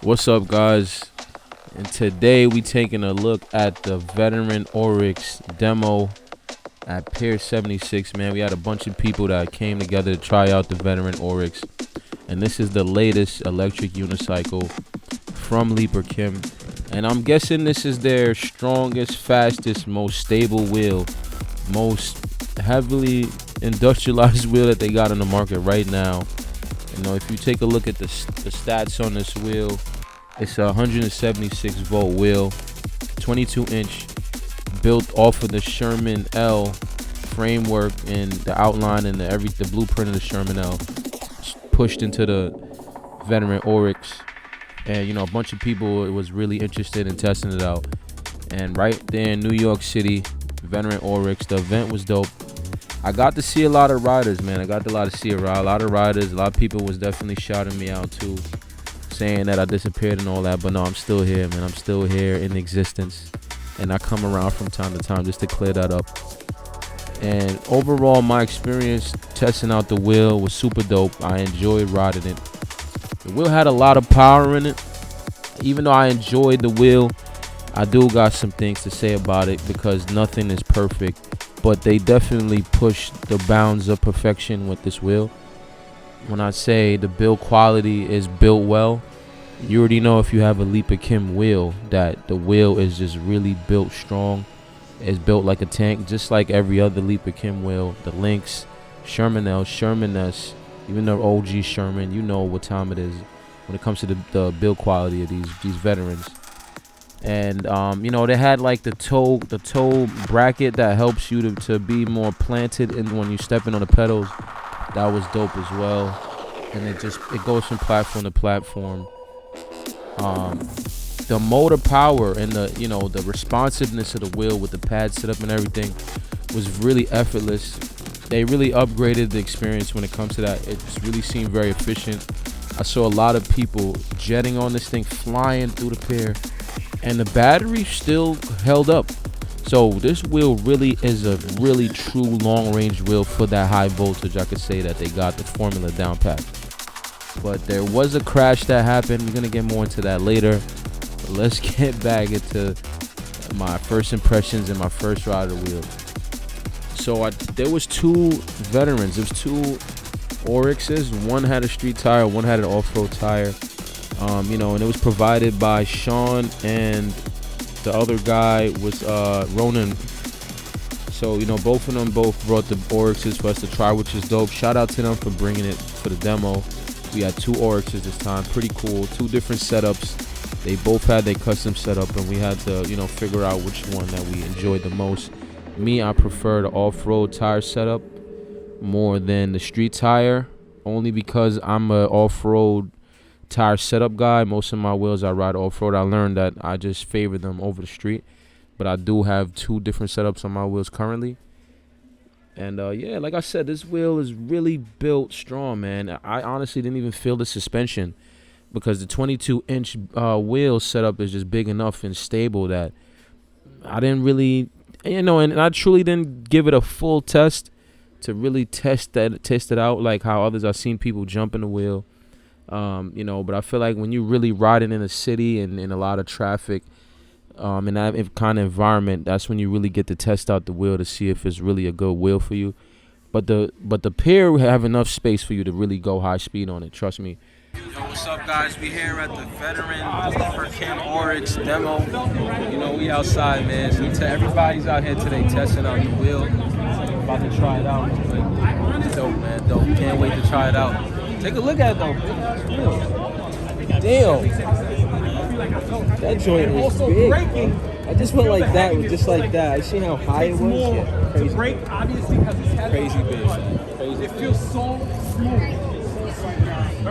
What's up, guys? And today we taking a look at the veteran Oryx demo at Pier 76. Man, we had a bunch of people that came together to try out the veteran Oryx, and this is the latest electric unicycle from Leaper Kim, and I'm guessing this is their strongest, fastest, most stable wheel, most heavily industrialized wheel that they got on the market right now. You know, if you take a look at the stats on this wheel, it's a 176 volt wheel, 22 inch, built off of the Sherman L framework and the outline and the blueprint of the Sherman L, pushed into the veteran Oryx. And you know, a bunch of people was really interested in testing it out. And right there in New York City, veteran Oryx, the event was dope. I got to see a lot of riders, man. A lot of riders. A lot of people was definitely shouting me out too, saying that I disappeared and all that. But no, I'm still here, man. I'm still here in existence, and I come around from time to time just to clear that up. And overall, my experience testing out the wheel was super dope. I enjoyed riding it. The wheel had a lot of power in it. Even though I enjoyed the wheel, I do got some things to say about it because nothing is perfect. But they definitely pushed the bounds of perfection with this wheel. When I say the build quality is built well, you already know if you have a Leaper Kim wheel that the wheel is just really built strong. It's built like a tank, just like every other Leaper Kim wheel. The Lynx, Sherman L, Sherman S, even the OG Sherman, you know what time it is when it comes to the build quality of these veterans. And you know, they had like the toe bracket that helps you to be more planted in when you stepping on the pedals. That was dope as well. And it goes from platform to platform. The motor power and the responsiveness of the wheel with the pad setup and everything was really effortless. They really upgraded the experience when it comes to that. It just really seemed very efficient. I saw a lot of people jetting on this thing, flying through the pier, and the battery still held up. So this wheel really is a really true long-range wheel for that high voltage. I could say that they got the formula down pat. But there was a crash that happened. We're gonna get more into that later. But let's get back into my first impressions and my first ride of the wheel. So there was two veterans. There was two Oryxes. One had a street tire, one had an off-road tire. And it was provided by Sean, and the other guy was Ronan. So both of them brought the Oryxes for us to try, which is dope. Shout out to them for bringing it for the demo. We had two Oryxes this time, pretty cool. Two different setups. They both had their custom setup, and we had to figure out which one that we enjoyed the most. Me, I prefer the off-road tire setup more than the street tire, only because I'm a off-road tire setup guy. Most of my wheels I ride off-road. I learned that I just favor them over the street, but I do have two different setups on my wheels currently. And yeah, like I said, this wheel is really built strong, man. I honestly didn't even feel the suspension because the 22-inch wheel setup is just big enough and stable that I didn't really, and I truly didn't give it a full test to really test it out like how others I've seen people jump in the wheel. But I feel like when you really riding in a city and in a lot of traffic, in that kind of environment, that's when you really get to test out the wheel to see if it's really a good wheel for you. But the Pier will have enough space for you to really go high speed on it. Trust me. Yo, what's up, guys? We here at the veteran Leaper Kim Oryx demo. We outside, man. So everybody's out here today testing out the wheel. About to try it out. Dope, man. Dope. Can't wait to try it out. Take a look at it though. Damn. That joint is big. I just went like that, just like that. I see how high it was. Yeah, crazy. Crazy big. Crazy. It feels so smooth.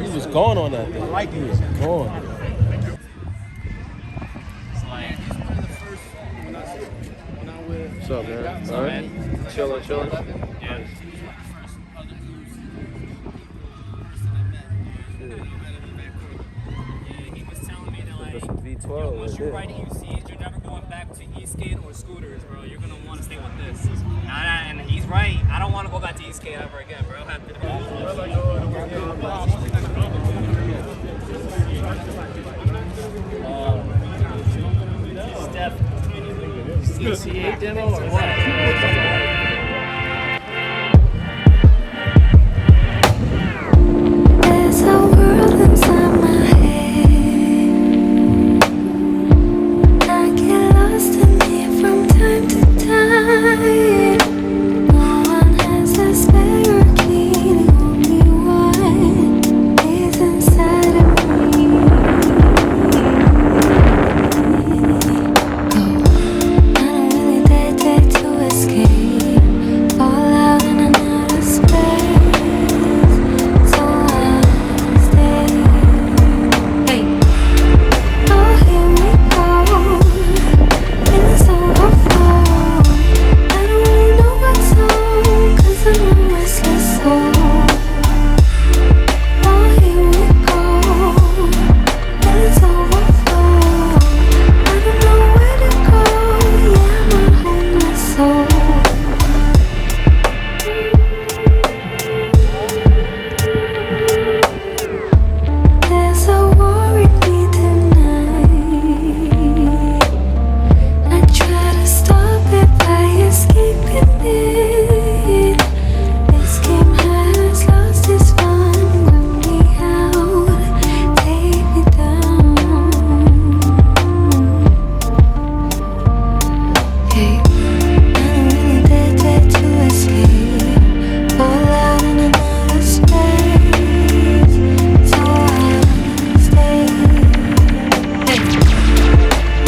He was gone on that thing. I like it. He was gone. What's up, man? All right. Chilling. Yeah. Once you're riding UCs, you're never going back to e-skate or scooters, bro. You're gonna want to stay with this. And he's right. I don't want to go back to e-skate ever again, bro. the C8 demo or what? There's a world inside my head. I get lost in it from time to time. No one has a spare key. The only one is inside of me. Oh, I don't really dare to escape. Fall out in another space. So I stay. Hey. Oh, here we go. It's overflow. I don't really know what's on, 'cause I'm a restless soul. Oh, here we go. It's overflow. I don't know where to go. Yeah, I'm a homeless soul. There's a war in me tonight. I try to stop it by escaping it. This game has lost its fun. Run me out, take me down. Hey, I don't really dare to escape. Fall out in another space. So I stay. Hey.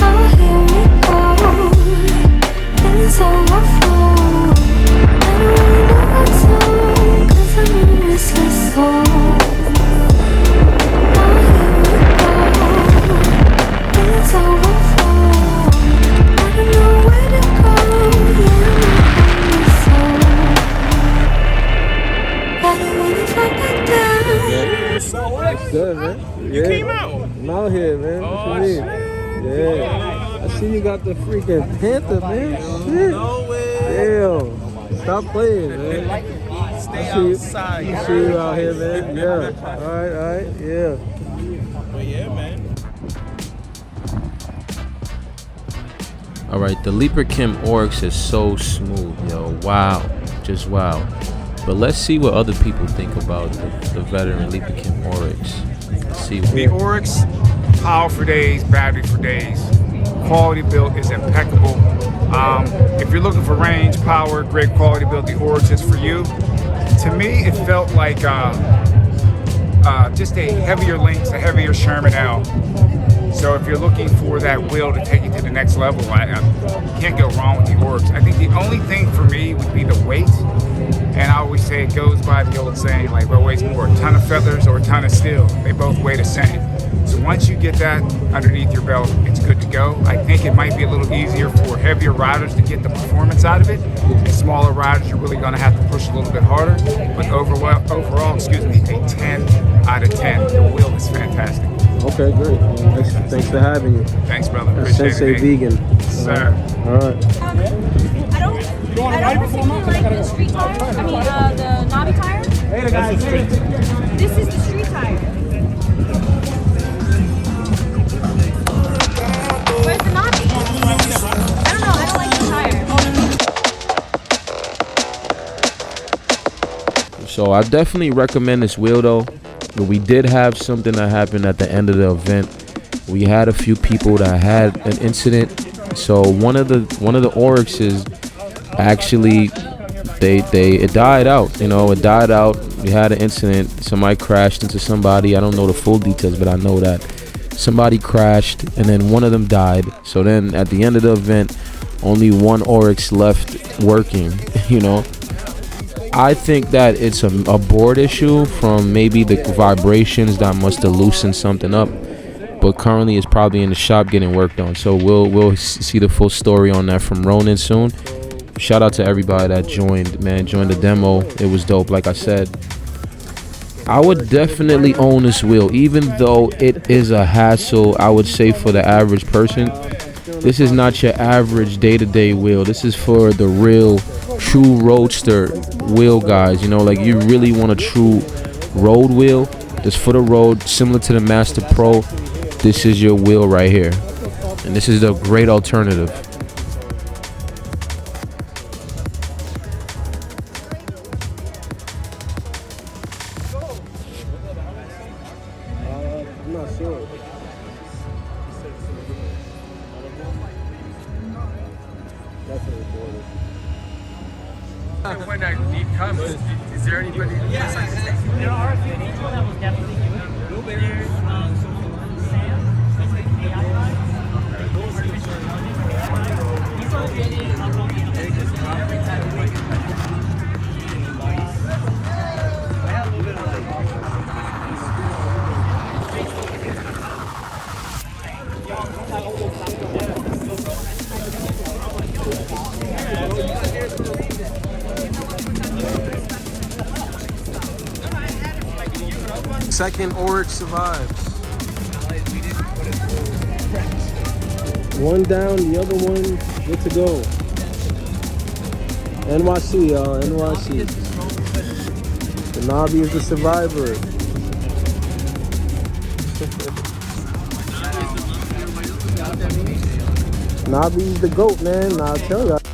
Oh, here we go. It's overflow. I don't really know what's on, 'cause I'm a restless soul. Oh, here we go. It's overflow. I don't know where to go. Yeah, I'm a homeless soul. I don't wanna fall back down. Good, man. You came out. I'm out here, man. What you mean? Yeah. I see you got the freaking Panther, man. Shit. No way. Damn. Stop playing, man. Stay I see you. outside. I see you out here, man. Yeah. All right. Yeah. But yeah, man. All right, the Leaper Kim Oryx is so smooth, yo. Wow, just wow. But let's see what other people think about the veteran Leaper Kim Oryx. Let's see. The Oryx, power for days, battery for days. Quality build is impeccable. If you're looking for range, power, great quality build, the Oryx is for you. To me, it felt like just a heavier Lynx, a heavier Sherman L. So if you're looking for that wheel to take you to the next level, you can't go wrong with the Oryx. I think the only thing for me would be the weight. And I always say it goes by the old saying, like, what weighs more, a ton of feathers or a ton of steel? They both weigh the same. So once you get that underneath your belt, it's good to go. I think it might be a little easier for heavier riders to get the performance out of it. And smaller riders, you're really going to have to push a little bit harder. But overall, a 10 out of 10. The wheel is fantastic. Okay, great. Thanks for having you. Thanks, brother. Appreciate Sensei it. Vegan. Sir. All right. I don't particularly like the street tire. I mean, the knobby tire. This is the street tire. Where's the knobby? I don't know. I don't like the tire. So I definitely recommend this wheel though. But we did have something that happened at the end of the event. We had a few people that had an incident. So one of the Oryxes actually it died out. It died out. We had an incident. Somebody crashed into somebody. I don't know the full details, but I know that somebody crashed and then one of them died. So then at the end of the event, only one Oryx left working. I think that it's a board issue from maybe the vibrations that must have loosened something up, but currently it's probably in the shop getting worked on. So we'll see the full story on that from Ronan soon. Shout out to everybody that joined the demo. It was dope. Like I said, I would definitely own this wheel, even though it is a hassle. I would say for the average person, this is not your average day-to-day wheel. This is for the real true roadster wheel guys. Like you really want a true road wheel just for the road, similar to the Master Pro. This is your wheel right here, and this is a great alternative. not sure. Definitely border. When that need comes, is there anybody? There are a few people that will definitely do it. There's Sam, that's like AI guy. Artificial intelligence AI guy. He's already uploading every type of like Second Oryx survives. One down, the other one good to go. NYC, y'all, NYC. The Navi is the survivor. Navi's the GOAT, man. I'll tell you.